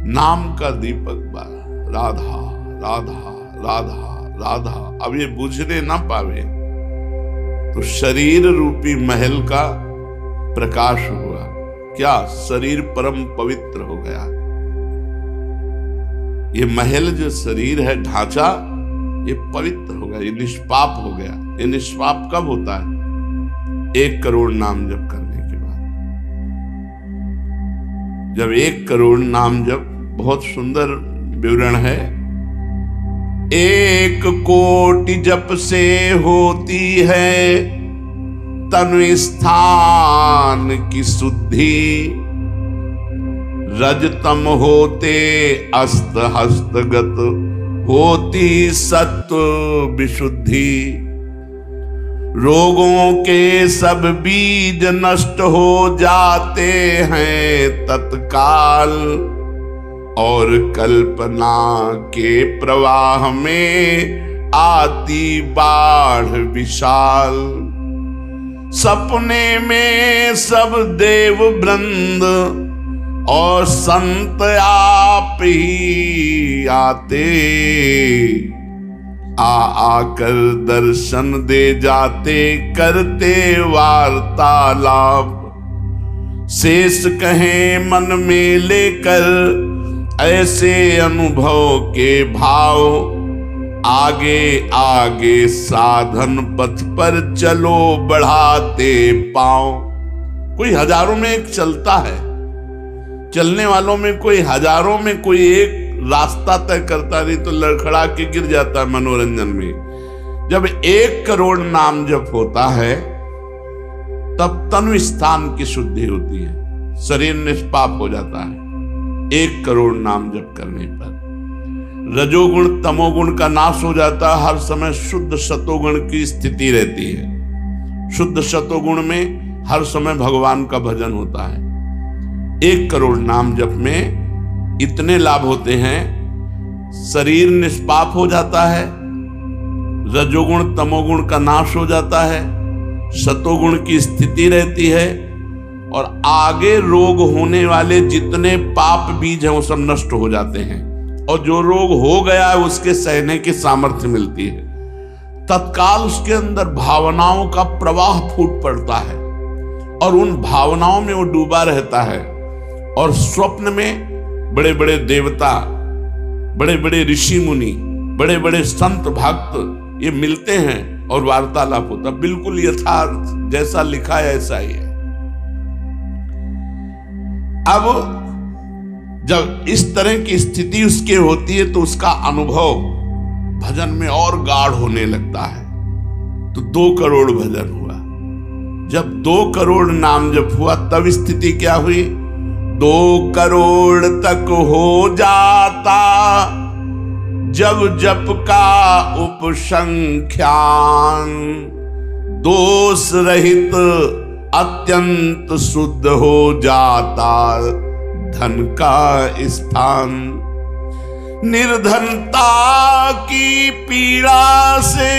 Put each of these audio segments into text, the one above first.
नाम का दीपक बारा, राधा राधा राधा राधा। अब ये बुझने ना पावे तो शरीर रूपी महल का प्रकाश हुआ। क्या शरीर परम पवित्र हो गया। ये महल जो शरीर है, ढांचा, ये पवित्र हो गया, ये निष्पाप हो गया। ये निष्पाप कब होता है? 1 करोड़ नाम जप करने के बाद। जब 1 करोड़ नाम जप, बहुत सुंदर विवरण है, 1 कोटि जप से होती है तनु स्थान की शुद्धि। रजतम होते अस्त हस्तगत होती सत्व विशुद्धि। रोगों के सब बीज नष्ट हो जाते हैं तत्काल, और कल्पना के प्रवाह में आती बाढ़ विशाल। सपने में सब देव वृंद और संत आप ही आते, आकर दर्शन दे जाते, करते वार्तालाप। शेष कहें मन में लेकर ऐसे अनुभव के भाव, आगे आगे साधन पथ पर चलो बढ़ाते पांव। कोई हजारों में एक चलता है, चलने वालों में कोई हजारों में कोई एक रास्ता तय करता, नहीं तो लड़खड़ा के गिर जाता है मनोरंजन में। जब 1 करोड़ नाम जप होता है तब तनु स्थान की शुद्धि होती है, शरीर निष्पाप हो जाता है 1 करोड़ नाम जप करने पर। रजोगुण तमोगुण का नाश हो जाता है, हर समय शुद्ध सतोगुण की स्थिति रहती है। शुद्ध सतोगुण में हर समय भगवान का भजन होता है। 1 करोड़ नाम जप में इतने लाभ होते हैं, शरीर निष्पाप हो जाता है, रजोगुण तमोगुण का नाश हो जाता है, सतोगुण की स्थिति रहती है, और आगे रोग होने वाले जितने पाप बीज हैं वो सब नष्ट हो जाते हैं, और जो रोग हो गया है उसके सहने की सामर्थ्य मिलती है। तत्काल उसके अंदर भावनाओं का प्रवाह फूट पड़ता है और उन भावनाओं में वो डूबा रहता है, और स्वप्न में बड़े बड़े देवता, बड़े बड़े ऋषि मुनि, बड़े बड़े संत भक्त ये मिलते हैं और वार्तालाप होता। बिल्कुल यथार्थ जैसा लिखा है ऐसा ही है। अब जब इस तरह की स्थिति उसके होती है तो उसका अनुभव भजन में और गाढ़ होने लगता है। तो 2 करोड़ भजन हुआ। जब 2 करोड़ नाम जप हुआ तब स्थिति क्या हुई? 2 करोड़ तक हो जाता जब जप का उपसंख्यान। दोष रहित अत्यंत शुद्ध हो जाता धन का स्थान। निर्धनता की पीड़ा से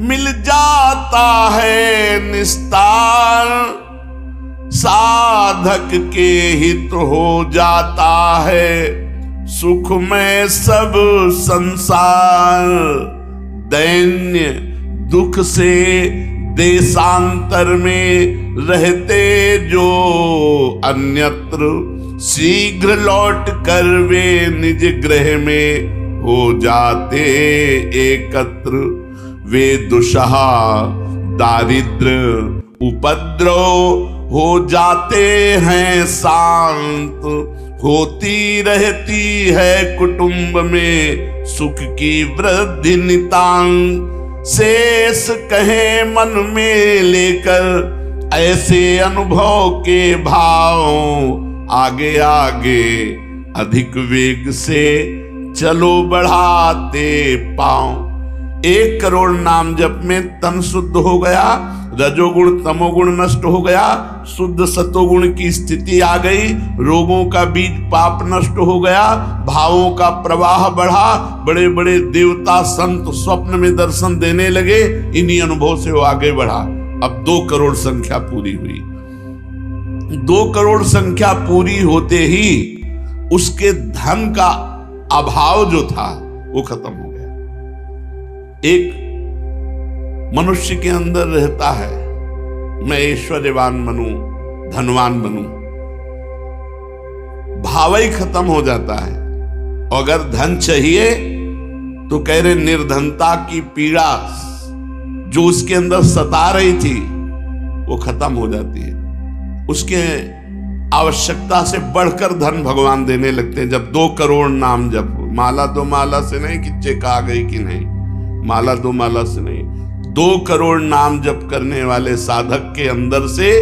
मिल जाता है निस्तार। साधक के हित हो जाता है सुख में सब संसार। दैन्य दुख से देशांतर में रहते जो अन्यत्र, शीघ्र लौट कर वे निज गृह में हो जाते एकत्र। वे दुषहा दारिद्र उपद्रव हो जाते हैं शांत। होती रहती है कुटुंब में सुख की वृद्धि नितांत। शेष कहे मन में लेकर ऐसे अनुभव के भाव। आगे आगे अधिक वेग से चलो बढ़ाते पांव। 1 करोड़ नाम जप में तन शुद्ध हो गया, रजोगुण तमोगुण नष्ट हो गया, शुद्ध सतोगुण की स्थिति आ गई, रोगों का बीज पाप नष्ट हो गया, भावों का प्रवाह बढ़ा, बड़े बड़े देवता संत स्वप्न में दर्शन देने लगे। इन्हीं अनुभव से वो आगे बढ़ा। अब 2 करोड़ संख्या पूरी हुई। 2 करोड़ संख्या पूरी होते ही उसके धन का अभाव जो था वो खत्म हो गया। एक मनुष्य के अंदर रहता है, मैं ऐश्वर्यवान बनूं, धनवान बनूं, भाव ही खत्म हो जाता है। अगर धन चाहिए तो कह रहे निर्धनता की पीड़ा जो उसके अंदर सता रही थी वो खत्म हो जाती है। उसके आवश्यकता से बढ़कर धन भगवान देने लगते हैं। जब 2 करोड़ नाम जप, माला 2 माला से नहीं कि चेक आ गई कि नहीं, माला 2 माला से नहीं, 2 करोड़ नाम जप करने वाले साधक के अंदर से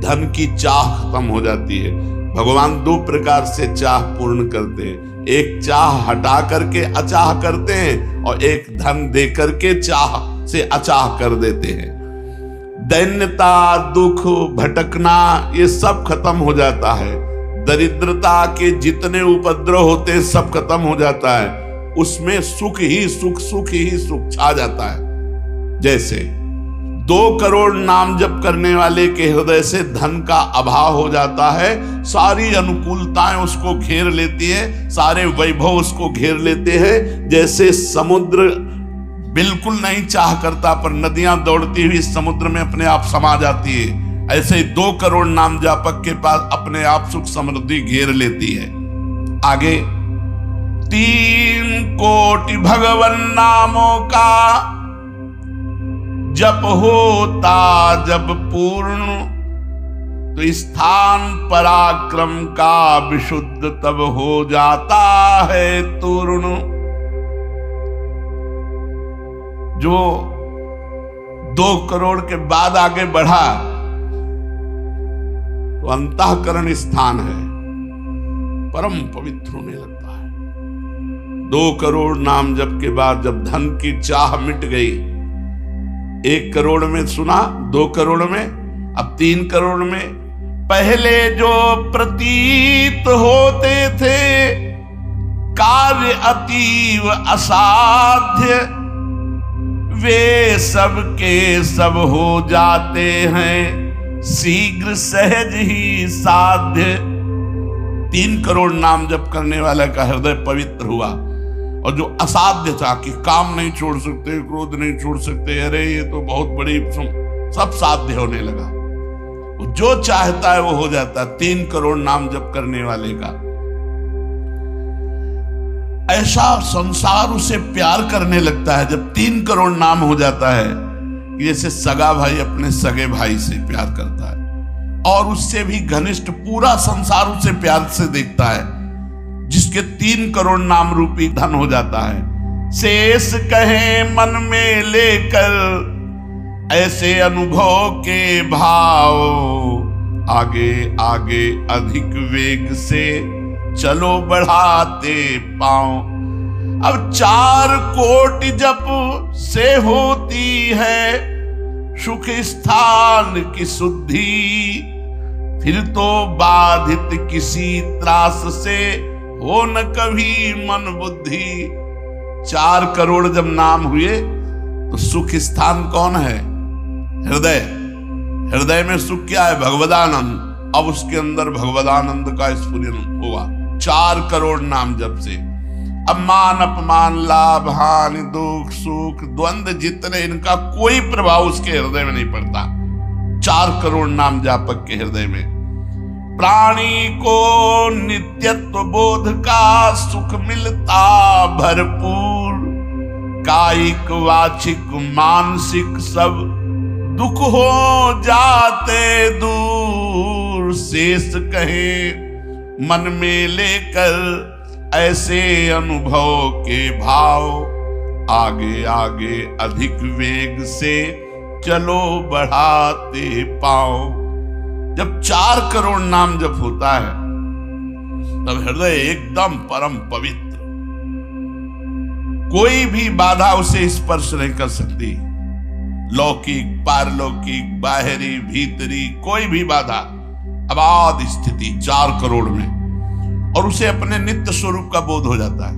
धन की चाह खत्म हो जाती है। भगवान 2 प्रकार से चाह पूर्ण करते हैं, एक चाह हटा करके अचाह करते हैं और एक धन दे करके चाह से अचाह कर देते हैं। दैन्यता, दुख, भटकना ये सब खत्म हो जाता है। दरिद्रता के जितने उपद्रव होते हैं सब खत्म हो जाता है। उसमें सुख ही सुख, सुख ही सुख छा जाता है। जैसे 2 करोड़ नाम जप करने वाले के हृदय से धन का अभाव हो जाता है, सारी अनुकूलताएं उसको घेर लेती है, सारे वैभव उसको घेर लेते हैं। जैसे समुद्र बिल्कुल नहीं चाह करता पर नदियां दौड़ती हुई समुद्र में अपने आप समा जाती है, ऐसे ही 2 करोड़ नाम जापक के पास अपने आप सुख समृद्धि घेर लेती है। आगे 3 कोटि भगवन नामों का जप होता जब पूर्ण, तो स्थान पराक्रम का विशुद्ध तब हो जाता है तूर्ण। जो 2 करोड़ के बाद आगे बढ़ा तो अंतःकरण स्थान है, परम पवित्र होने लगता है। 2 करोड़ नाम जप के बाद जब धन की चाह मिट गई, 1 करोड़ में सुना, 2 करोड़ में, अब 3 करोड़ में। पहले जो प्रतीत होते थे कार्य अतीव असाध्य, वे सब के सब हो जाते हैं शीघ्र सहज ही साध्य। 3 करोड़ नाम जप करने वाला का हृदय पवित्र हुआ, और जो असाध्य था कि काम नहीं छोड़ सकते, क्रोध नहीं छोड़ सकते, अरे ये तो बहुत बड़ी, सब साध्य होने लगा। जो चाहता है वो हो जाता है। 3 करोड़ नाम जप करने वाले का ऐसा संसार उसे प्यार करने लगता है जब 3 करोड़ नाम हो जाता है, जैसे सगा भाई अपने सगे भाई से प्यार करता है, और उससे भी घनिष्ठ पूरा संसार उसे प्यार से देखता है, जिसके 3 करोड़ नाम रूपी धन हो जाता है। शेष कहे मन में लेकर ऐसे अनुभव के भाव, आगे आगे अधिक वेग से चलो बढ़ाते पाओ। अब 4 कोटि जप से होती है सुख स्थान की शुद्धि, फिर तो बाधित किसी त्रास से हो न कभी मन बुद्धि। 4 करोड़ जब नाम हुए तो सुख स्थान कौन है? हृदय। हृदय में सुख क्या है? भगवदानंद। अब उसके अंदर भगवदानंद का स्फुरन हुआ 4 करोड़ नाम जप से। अब मान अपमान, लाभ हानि, दुख सुख, द्वंद्व जितने, इनका कोई प्रभाव उसके हृदय में नहीं पड़ता। 4 करोड़ नाम जापक के हृदय में प्राणी को नित्यत्व बोध का सुख मिलता भरपूर। कायिक वाचिक मानसिक सब दुख हो जाते दूर। शेष कहे मन में लेकर ऐसे अनुभव के भाव, आगे आगे अधिक वेग से चलो बढ़ाते पाओ। जब 4 करोड़ नाम जप होता है तब हृदय एकदम परम पवित्र, कोई भी बाधा उसे स्पर्श नहीं कर सकती। लौकिक, पारलौकिक, बाहरी, भीतरी, कोई भी बाधा, अबाध स्थिति 4 करोड़ में, और उसे अपने नित्य स्वरूप का बोध हो जाता है।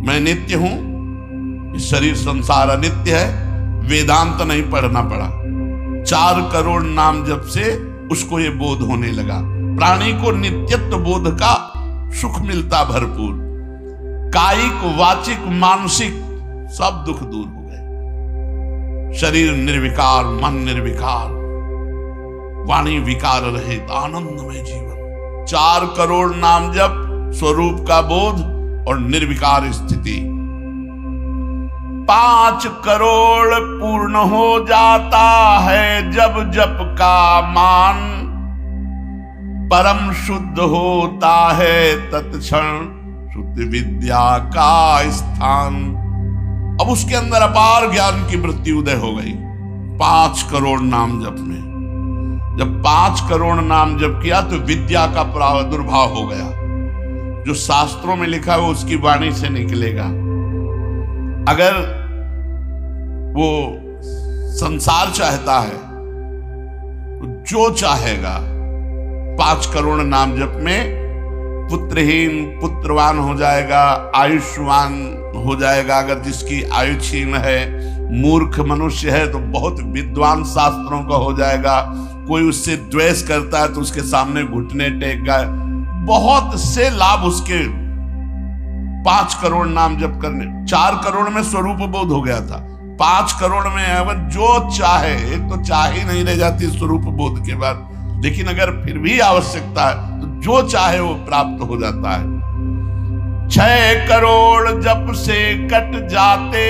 मैं नित्य हूं, शरीर संसार अनित्य है। वेदांत नहीं पढ़ना पड़ा, 4 करोड़ नाम जप से उसको ये बोध होने लगा। प्राणी को नित्यत्व बोध का सुख मिलता भरपूर, कायिक वाचिक मानसिक सब दुख दूर हो गए। शरीर निर्विकार, मन निर्विकार, वाणी विकार रहित आनंदमय जीवन। 4 करोड़ नाम जप, स्वरूप का बोध और निर्विकार स्थिति। 5 करोड़ पूर्ण हो जाता है जब जप का मान, परम शुद्ध होता है तत्क्षण शुद्ध विद्या का स्थान। अब उसके अंदर अपार ज्ञान की वृत्ति उदय हो गई 5 करोड़ नाम जप में। जब 5 करोड़ नाम जप किया तो विद्या का प्रादुर्भाव हो गया। जो शास्त्रों में लिखा है वो उसकी वाणी से निकलेगा। अगर वो संसार चाहता है तो जो चाहेगा 5 करोड़ नाम जप में पुत्रहीन पुत्रवान हो जाएगा, आयुष्मान हो जाएगा। अगर जिसकी आयु क्षीण है, मूर्ख मनुष्य है तो बहुत विद्वान शास्त्रों का हो जाएगा। कोई उससे द्वेष करता है तो उसके सामने घुटने टेकेगा। बहुत से लाभ उसके 5 करोड़ नाम जप करने। 4 करोड़ में स्वरूप बोध हो गया था, 5 करोड़ में अगर जो चाहे, एक तो चाह ही नहीं रह जाती स्वरूप बोध के बाद, लेकिन अगर फिर भी आवश्यकता है तो जो चाहे वो प्राप्त हो जाता है। 6 करोड़ जप से कट जाते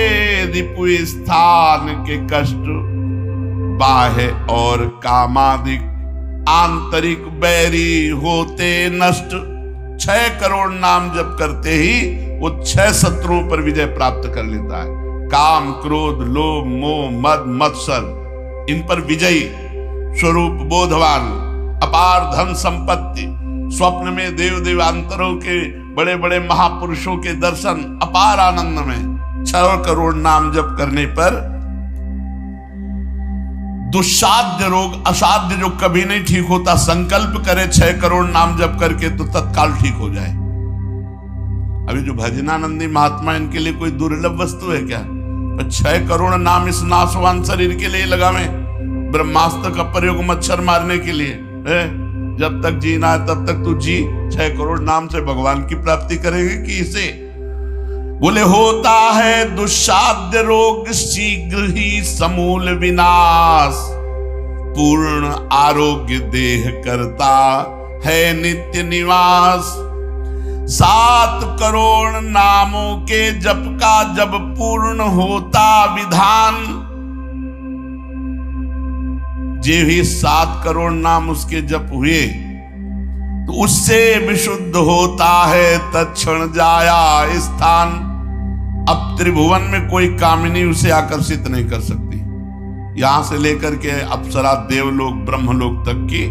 रिपु स्थान के कष्ट, बाह्य और कामादिक आंतरिक बैरी होते नष्ट। 6 करोड़ नाम जप करते ही वो 6 शत्रुओं पर विजय प्राप्त कर लेता है। काम, क्रोध, लोभ, मोह, मद, मत्सर, इन पर विजयी, स्वरूप बोधवान, अपार धन संपत्ति, स्वप्न में देव देवांतरों के बड़े बड़े महापुरुषों के दर्शन, अपार आनंद में। 6 करोड़ नाम जप करने पर दुस्साध्य रोग, असाध्य जो कभी नहीं ठीक होता, संकल्प करे 6 करोड़ नाम जप करके तो तत्काल ठीक हो जाए। अभी जो भजनानंदी महात्मा, इनके लिए कोई दुर्लभ वस्तु है क्या? 6 करोड़ नाम इस नाशवान शरीर के लिए लगावे। ब्रह्मास्त्र का प्रयोग मच्छर मारने के लिए है। जब तक जीना है तब तक तू जी। 6 करोड़ नाम से भगवान की प्राप्ति करेंगे कि इसे? बोले होता है दुस्साध्य रोग शीघ्र ही समूल विनाश, पूर्ण आरोग्य देह करता है नित्य निवास। 7 करोड़ नामों के जप का जब पूर्ण होता विधान, जे भी 7 करोड़ नाम उसके जप हुए तो उससे विशुद्ध होता है तत्क्षण जाया स्थान। अब त्रिभुवन में कोई कामिनी उसे आकर्षित नहीं कर सकती। यहां से लेकर के अप्सरा, देवलोक, ब्रह्मलोक तक की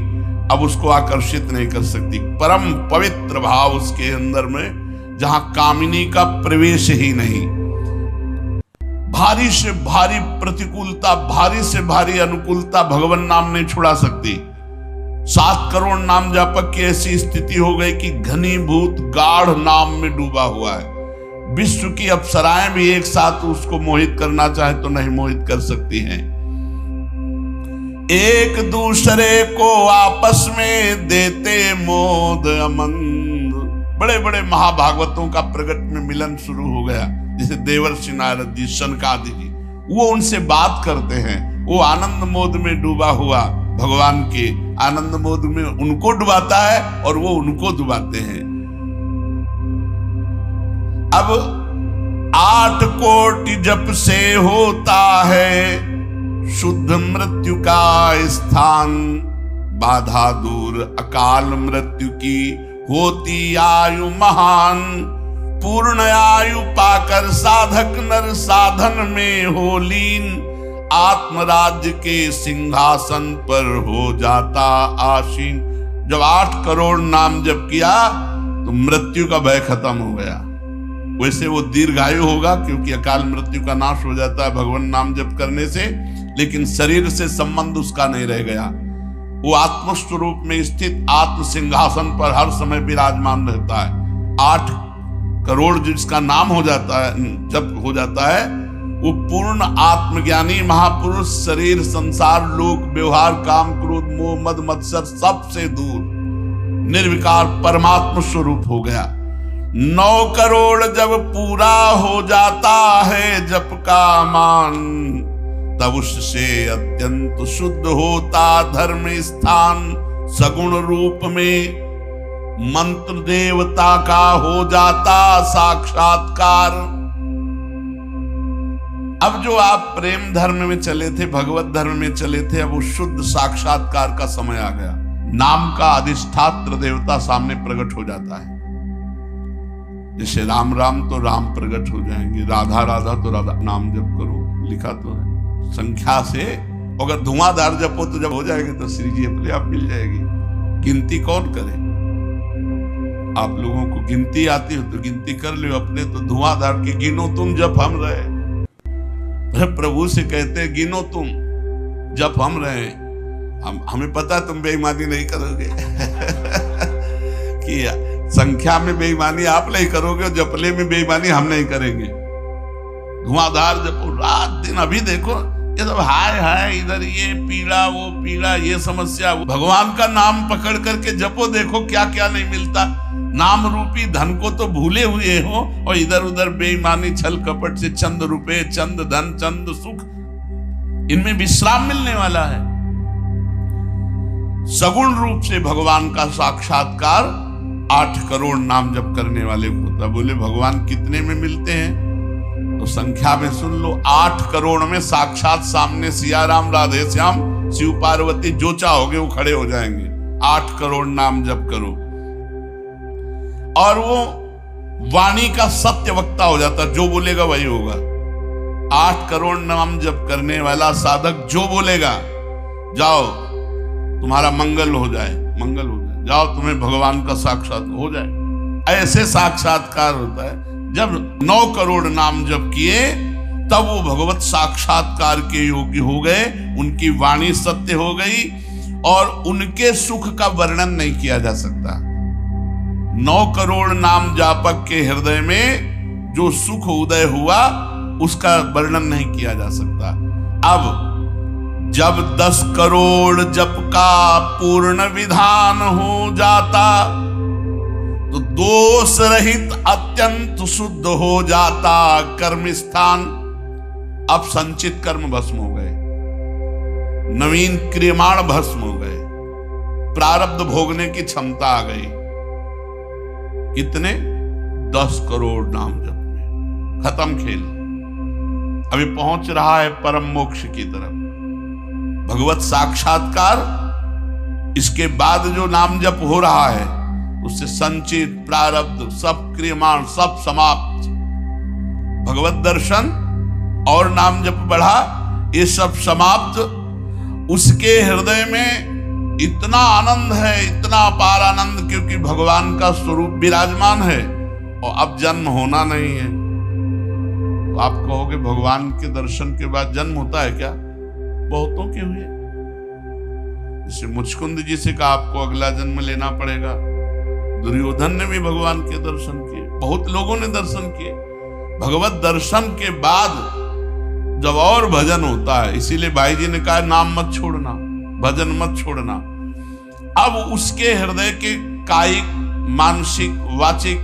अब उसको आकर्षित नहीं कर सकती। परम पवित्र भाव उसके अंदर में, जहां कामिनी का प्रवेश ही नहीं। भारी से भारी प्रतिकूलता, भारी से भारी अनुकूलता भगवान नाम नहीं छुड़ा सकती। 7 करोड़ नाम जापक की ऐसी स्थिति हो गई कि घनीभूत गाढ़ नाम में डूबा हुआ है। विश्व की अप्सराएं भी एक साथ उसको मोहित करना चाहे तो नहीं मोहित कर सकती हैं। एक दूसरे को आपस में देते मोद अमंद। बड़े बड़े महाभागवतों का प्रगट में मिलन शुरू हो गया, जैसे देवर्षि नारद जी, शनकादि जी, वो उनसे बात करते हैं। वो आनंद मोद में डूबा हुआ भगवान के आनंद मोद में उनको डुबाता है और वो उनको डुबाते हैं। अब 8 कोटि जप से होता है शुद्ध मृत्यु का स्थान, बाधा दूर अकाल मृत्यु की होती आयु महान। पूर्ण आयु पाकर साधक नर साधन में हो लीन, आत्मराज्य के सिंहासन पर हो जाता आसीन। जब 8 करोड़ नाम जप किया तो मृत्यु का भय खत्म हो गया। वैसे वो दीर्घायु होगा क्योंकि अकाल मृत्यु का नाश हो जाता है भगवान नाम जप करने से, लेकिन शरीर से संबंध उसका नहीं रह गया। वो आत्मस्वरूप में स्थित आत्म सिंहासन पर हर समय विराजमान रहता है। 8 करोड़ जिसका नाम हो जाता है, जब हो जाता है, वो पूर्ण आत्मज्ञानी महापुरुष, शरीर संसार लोक व्यवहार काम क्रोध मोह मद मत्सर सबसे दूर निर्विकार परमात्म स्वरूप हो गया। 9 करोड़ जब पूरा हो जाता है जप का मान, तब उससे अत्यंत शुद्ध होता धर्म स्थान। सगुण रूप में मंत्र देवता का हो जाता साक्षात्कार। अब जो आप प्रेम धर्म में चले थे, भगवत धर्म में चले थे, अब वो शुद्ध साक्षात्कार का समय आ गया। नाम का अधिष्ठात्र देवता सामने प्रकट हो जाता है। जैसे राम राम तो राम प्रकट हो जाएंगे, राधा राधा तो राधा। नाम जप करो, लिखा तो है संख्या से। अगर धुआंधार जपो तो जब हो जाएगी तो श्री जी अपने आप मिल जाएगी। गिनती कौन करे? आप लोगों को गिनती आती हो तो गिनती कर लो अपने। तो धुआंधार के गिनो तुम जप हम रहे। प्रभु से कहते गिनो तुम जप हम रहे। हमें पता तुम बेईमानी नहीं करोगे कि संख्या में बेईमानी आप नहीं करोगे और जपले में बेईमानी हम नहीं करेंगे। धुआंधार जपो रात दिन। अभी देखो ये सब हाय हाय, इधर ये पीड़ा वो पीड़ा, ये समस्या। भगवान का नाम पकड़ करके जपो, देखो क्या क्या नहीं मिलता। नाम रूपी धन को तो भूले हुए हो और इधर उधर बेईमानी छल कपट से चंद रुपए, चंद धन, चंद सुख, इनमें विश्राम मिलने वाला है। सगुण रूप से भगवान का साक्षात्कार 8 करोड़ नाम जप करने वाले को होता। बोले भगवान कितने में मिलते हैं? तो संख्या में सुन लो, 8 करोड़ में साक्षात सामने सिया राम, राधे श्याम, शिव पार्वती, जो चाहोगे वो खड़े हो जाएंगे। 8 करोड़ नाम जप करो और वो वाणी का सत्य वक्ता हो जाता। जो बोलेगा वही होगा। 8 करोड़ नाम जप करने वाला साधक जो बोलेगा, जाओ तुम्हारा मंगल हो जाए, मंगल हो जाए, जाओ तुम्हें भगवान का साक्षात हो जाए। ऐसे साक्षात्कार होता है। जब 9 करोड़ नाम जप किए तब वो भगवत साक्षात्कार के योग्य हो गए। उनकी वाणी सत्य हो गई और उनके सुख का वर्णन नहीं किया जा सकता। 9 करोड़ नाम जापक के हृदय में जो सुख उदय हुआ उसका वर्णन नहीं किया जा सकता। अब जब 10 करोड़ जप का पूर्ण विधान हो जाता तो दोष रहित अत्यंत शुद्ध हो जाता कर्म स्थान। अब संचित कर्म भस्म हो गए, नवीन क्रियमाण भस्म हो गए, प्रारब्ध भोगने की क्षमता आ गई। कितने? 10 करोड़ नाम जप में खत्म खेल। अभी पहुंच रहा है परम मोक्ष की तरफ, भगवत साक्षात्कार। इसके बाद जो नाम जप हो रहा है उससे संचित प्रारब्ध सब क्रियमाण सब समाप्त। भगवत दर्शन और नाम जप बढ़ा, ये सब समाप्त। उसके हृदय में इतना आनंद है, इतना अपार आनंद, क्योंकि भगवान का स्वरूप विराजमान है और अब जन्म होना नहीं है। तो आप कहोगे भगवान के दर्शन के बाद जन्म होता है क्या? बहुतों के हुए। जैसे मुचकुंद जी से कहा आपको अगला जन्म लेना पड़ेगा। दुर्योधन ने भी भगवान के दर्शन किए, बहुत लोगों ने दर्शन किए। भगवत दर्शन के बाद जब और भजन होता है, इसीलिए भाई जी ने कहा नाम मत छोड़ना, भजन मत छोड़ना। अब उसके हृदय के कायिक, मानसिक, वाचिक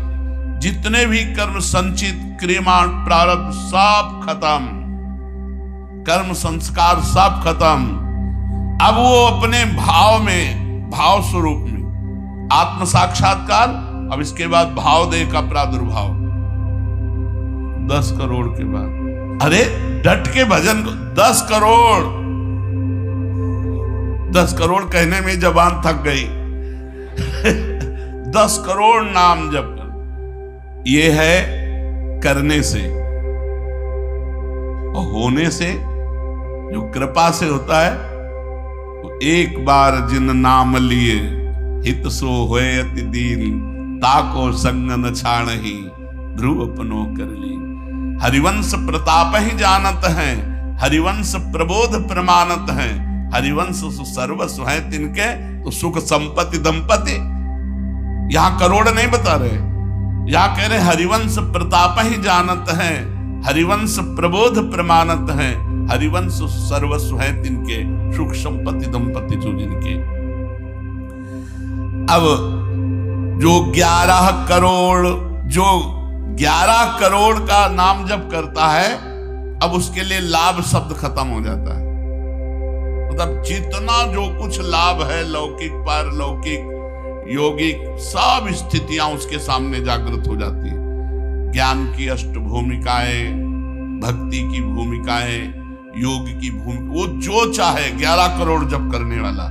जितने भी कर्म संचित क्रियमाण प्रारब्ध सब खत्म, कर्म संस्कार सब खत्म। अब वो अपने भाव में, भाव स्वरूप में आत्म साक्षात्कार। अब इसके बाद भाव देह का प्रादुर्भाव 10 करोड़ के बाद। अरे डट के भजन को 10 करोड़, 10 करोड़ कहने में जबान थक गई 10 करोड़ नाम जप कर। ये है करने से और होने से। जो कृपा से होता है तो एक बार जिन नाम लिए हित सो होए अति दीन, ताको संग न छाणहि ध्रुव अपनो कर ली। हरिवंश प्रताप ही जानत हैं, हरिवंश प्रबोध प्रमाणत हैं, हरिवंश सर्वस्व है तिनके, तो सुख संपत्ति दंपति। यहां करोड़ नहीं बता रहे, यहां कह रहे हरिवंश प्रताप ही जानत हैं, हरिवंश प्रबोध प्रमाणत हैं, हरिवंश सर्वस्व है तिनके, सुख संपत्ति दंपति जो जिनके। अब जो 11 करोड़ का नाम जप करता है, अब उसके लिए लाभ शब्द खत्म हो जाता है। मतलब जितना जो कुछ लाभ है, लौकिक पारलौकिक यौगिक, सब स्थितियां उसके सामने जागृत हो जाती है। ज्ञान की अष्ट भूमिकाएं, भक्ति की भूमिकाएं, योग की भूमिका, वो जो चाहे 11 करोड़ जप करने वाला,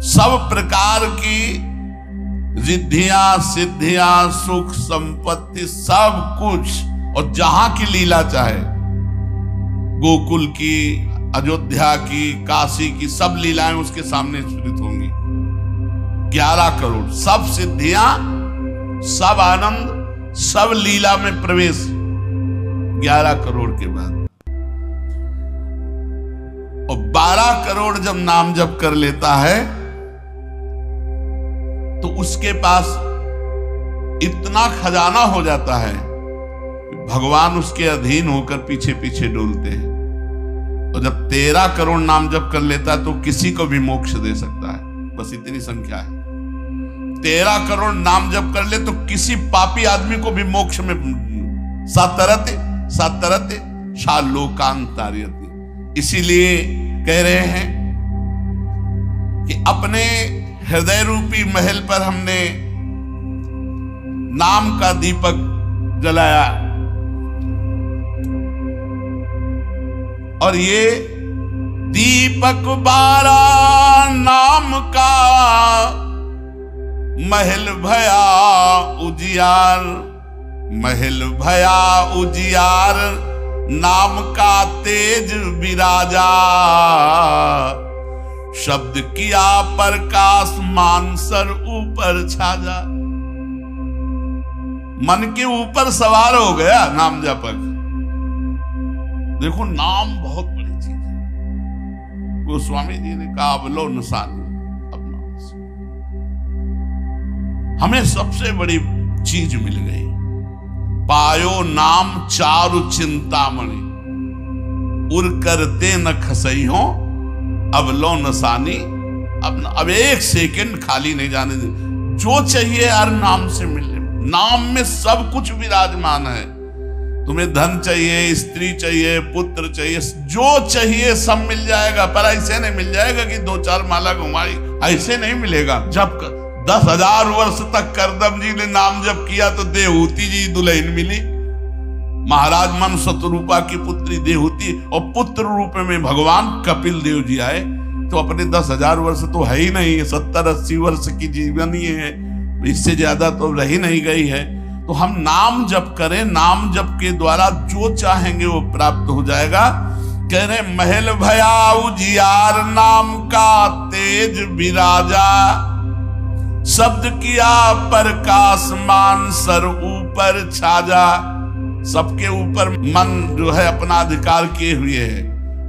सब प्रकार की रिद्धियां सिद्धियां सुख संपत्ति सब कुछ, और जहां की लीला चाहे, गोकुल की, अयोध्या की, काशी की, सब लीलाएं उसके सामने स्फुरित होंगी। 11 करोड़, सब सिद्धियां, सब आनंद, सब लीला में प्रवेश 11 करोड़ के बाद। और 12 करोड़ जब नाम जप कर लेता है तो उसके पास इतना खजाना हो जाता है, भगवान उसके अधीन होकर पीछे पीछे डोलते हैं। और जब 13 करोड़ नाम जप कर लेता है तो किसी को भी मोक्ष दे सकता है, बस इतनी संख्या है। 13 करोड़ नाम जप कर ले तो किसी पापी आदमी को भी मोक्ष में सातरते शालोकांतार्यति। इसीलिए कह रहे हैं कि अपने हृदय रूपी महल पर हमने नाम का दीपक जलाया, और ये दीपक 12 नाम का महल भया उजियार, महल भया उजियार, नाम का तेज विराजा, शब्द किया प्रकाश मानसर ऊपर छाजा। मन के ऊपर सवार हो गया नाम जपक। देखो नाम बहुत बड़ी चीज है। गोस्वामी जी ने कहा अवलो नसानी, हमें सबसे बड़ी चीज मिल गई। पायो नाम चारु चिंतामणि, उर करते न खसई हो, अब लो नसानी। अब एक सेकंड खाली नहीं जाने दे, जो चाहिए यार नाम से मिले। नाम में सब कुछ विराजमान है। तुम्हें धन चाहिए, स्त्री चाहिए, पुत्र चाहिए, जो चाहिए सब मिल जाएगा। पर ऐसे नहीं मिल जाएगा कि 2-4 माला घुमाई, ऐसे नहीं मिलेगा। जब 10,000 वर्ष तक करदम जी ने नाम जप किया तो देहूती जी दुल्हन मिली। महाराज मन शत्रुपा की पुत्री देहूती, और पुत्र रूप में भगवान कपिल देव जी आए। तो अपने 10,000 वर्ष तो है ही नहीं, 70-80 वर्ष की जीवन ही है, इससे ज्यादा तो रही नहीं गई है। तो हम नाम जप करें, नाम जप के द्वारा जो चाहेंगे वो प्राप्त हो जाएगा। कह रहे महल भया उजियार, नाम का तेज विराजा, शब्द किया प्रकाश मान सर ऊपर छाजा। सबके ऊपर मन जो है अपना अधिकार किए हुए है,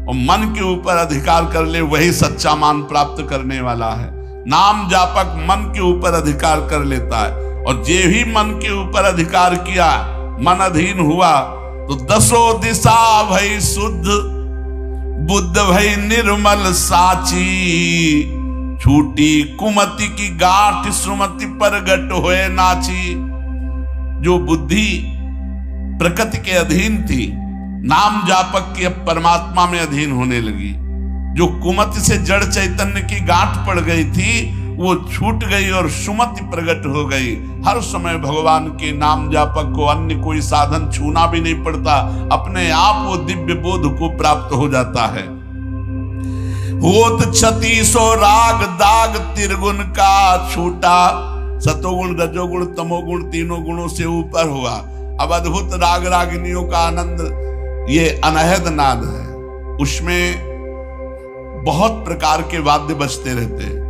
और मन के ऊपर अधिकार कर ले वही सच्चा मान प्राप्त करने वाला है। नाम जापक मन के ऊपर अधिकार कर लेता है, और जे ही मन के ऊपर अधिकार किया, मन अधीन हुआ, तो 10 दिशा भई शुद्ध, बुद्ध भई निर्मल साची, छूटी कुमति की गांठ सुमति प्रगट होए नाची। जो बुद्धि प्रकृति के अधीन थी, नाम जापक के परमात्मा में अधीन होने लगी। जो कुमति से जड़ चैतन्य की गांठ पड़ गई थी वो छूट गई और सुमति प्रकट हो गई। हर समय भगवान के नाम जापक को अन्य कोई साधन छूना भी नहीं पड़ता, अपने आप वो दिव्य बोध को प्राप्त हो जाता है। होत 36 राग दाग त्रिगुण का छूटा, सतोगुण रजोगुण तमोगुण तीनों गुणों से ऊपर हुआ। अब अद्भुत राग रागिनियों का आनंद ये अनहद नाद है, उसमें बहुत प्रकार के वाद्य बजते रहते हैं।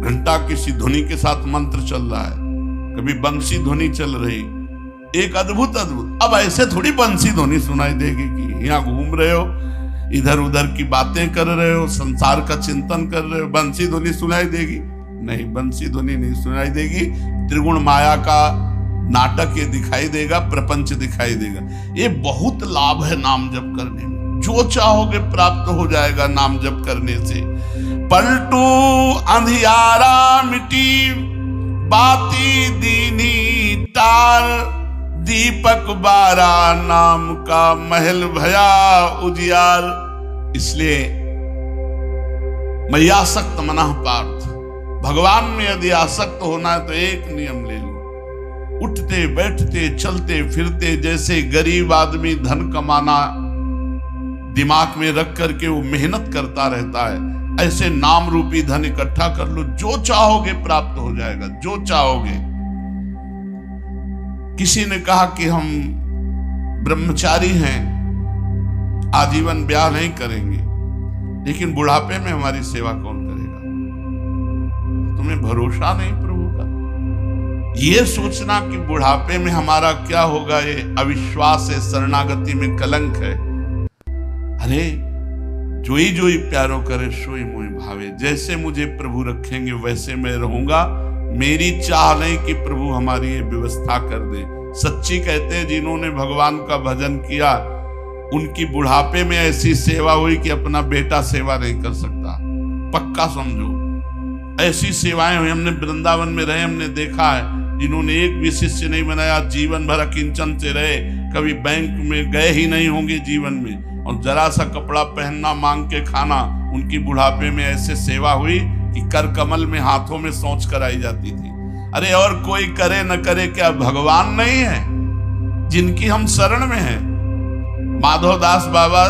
घंटा किसी ध्वनि के साथ मंत्र चल रहा है, कभी बंसी ध्वनि चल रही, एक अद्भुत अद्भुत। अब ऐसे थोड़ी बंसी ध्वनि सुनाई देगी कि यहाँ घूम रहे हो, इधर उधर की बातें कर रहे हो, संसार का चिंतन कर रहे हो, बंसी ध्वनि सुनाई देगी? नहीं, बंसी ध्वनि नहीं सुनाई देगी। त्रिगुण माया का नाटक ये दिखाई देगा, प्रपंच दिखाई देगा। ये बहुत लाभ है नाम जप करने में, जो चाहोगे प्राप्त हो जाएगा नाम जप करने से। पलटू अंधियारा मिटी बाती दीनी टार, दीपक बारा नाम का महल भया उजियार। इसलिए मैं आसक्त मनः पार्थ, भगवान में यदि आसक्त होना है तो एक नियम ले लो, उठते बैठते चलते फिरते जैसे गरीब आदमी धन कमाना दिमाग में रख करके वो मेहनत करता रहता है, ऐसे नाम रूपी धन इकट्ठा कर लो, जो चाहोगे प्राप्त हो जाएगा, जो चाहोगे। किसी ने कहा कि हम ब्रह्मचारी हैं, आजीवन ब्याह नहीं करेंगे, लेकिन बुढ़ापे में हमारी सेवा कौन करेगा? तुम्हें भरोसा नहीं प्रभु का? ये सोचना कि बुढ़ापे में हमारा क्या होगा, ये अविश्वास है, शरणागति में कलंक है। अरे जोई जोई प्यारो करे सोई मोहि भावे, जैसे मुझे प्रभु रखेंगे वैसे मैं रहूंगा। मेरी चाह नहीं कि प्रभु हमारी ये व्यवस्था कर दे। सच्ची कहते हैं जिन्होंने भगवान का भजन किया उनकी बुढ़ापे में ऐसी सेवा हुई कि अपना बेटा सेवा नहीं कर सकता। पक्का समझो, ऐसी सेवाएं हुई। हमने वृंदावन में रहे, हमने देखा है जिन्होंने एक भी शिष्य नहीं बनाया, जीवन भर किंचन से रहे, कभी बैंक में गए ही नहीं होंगे जीवन में, और जरा सा कपड़ा पहनना, मांग के खाना। उनकी बुढ़ापे में ऐसे सेवा हुई कि कर कमल में हाथों में सोच कराई जाती थी। अरे और कोई करे न करे, क्या भगवान नहीं है जिनकी हम शरण में हैं? माधवदास बाबा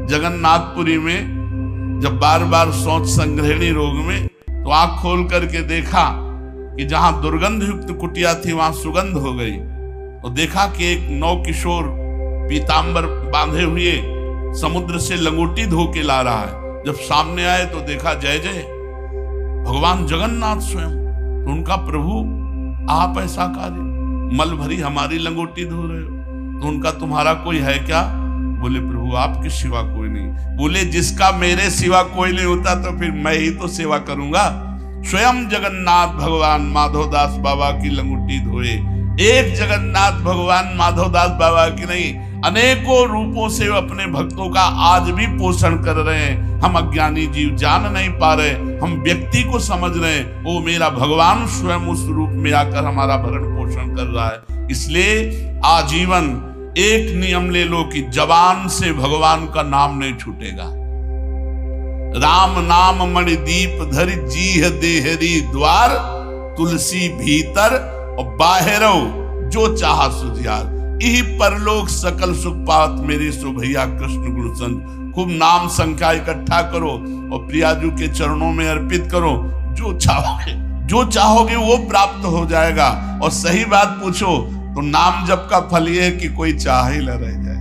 जगन्नाथपुरी में जब बार बार सोच संग्रहणी रोग में, तो आंख खोल करके देखा कि जहां दुर्गंध युक्त कुटिया थी वहां सुगंध हो गई। और देखा कि एक नौ किशोर पीतांबर बांधे हुए समुद्र से लंगोटी धो के ला रहा है। जब सामने आए तो देखा जय जय भगवान जगन्नाथ स्वयं। तो उनका प्रभु आप ऐसा कार्य, मल भरी हमारी लंगोटी धो रहे हो, तो उनका तुम्हारा कोई है क्या? बोले प्रभु आपके सिवा कोई नहीं। बोले जिसका मेरे सिवा कोई नहीं होता तो फिर मैं ही तो सेवा करूंगा। स्वयं जगन्नाथ भगवान माधवदास बाबा की लंगोटी धोए। एक जगन्नाथ भगवान माधवदास बाबा की नहीं, अनेकों रूपों से अपने भक्तों का आज भी पोषण कर रहे हैं। हम अज्ञानी जीव जान नहीं पा रहे, हम व्यक्ति को समझ रहे हैं, वो मेरा भगवान स्वयं उस रूप में आकर हमारा भरण पोषण कर रहा है। इसलिए आजीवन एक नियम ले लो कि जबान से भगवान का नाम नहीं छूटेगा। राम नाम मणि दीप धरि जीह देहरी द्वार, तुलसी भीतर और बाहरो जो चाहा सुजियार। यही परलोक सकल सुख पात मेरे सो भैया कृष्ण गुरु संत। खूब नाम संख्या इकट्ठा करो और प्रियाजू के चरणों में अर्पित करो। जो चाहोगे वो प्राप्त हो जाएगा। और सही बात पूछो तो नाम जप का फल ये है कि कोई चाह ही न रह जाए।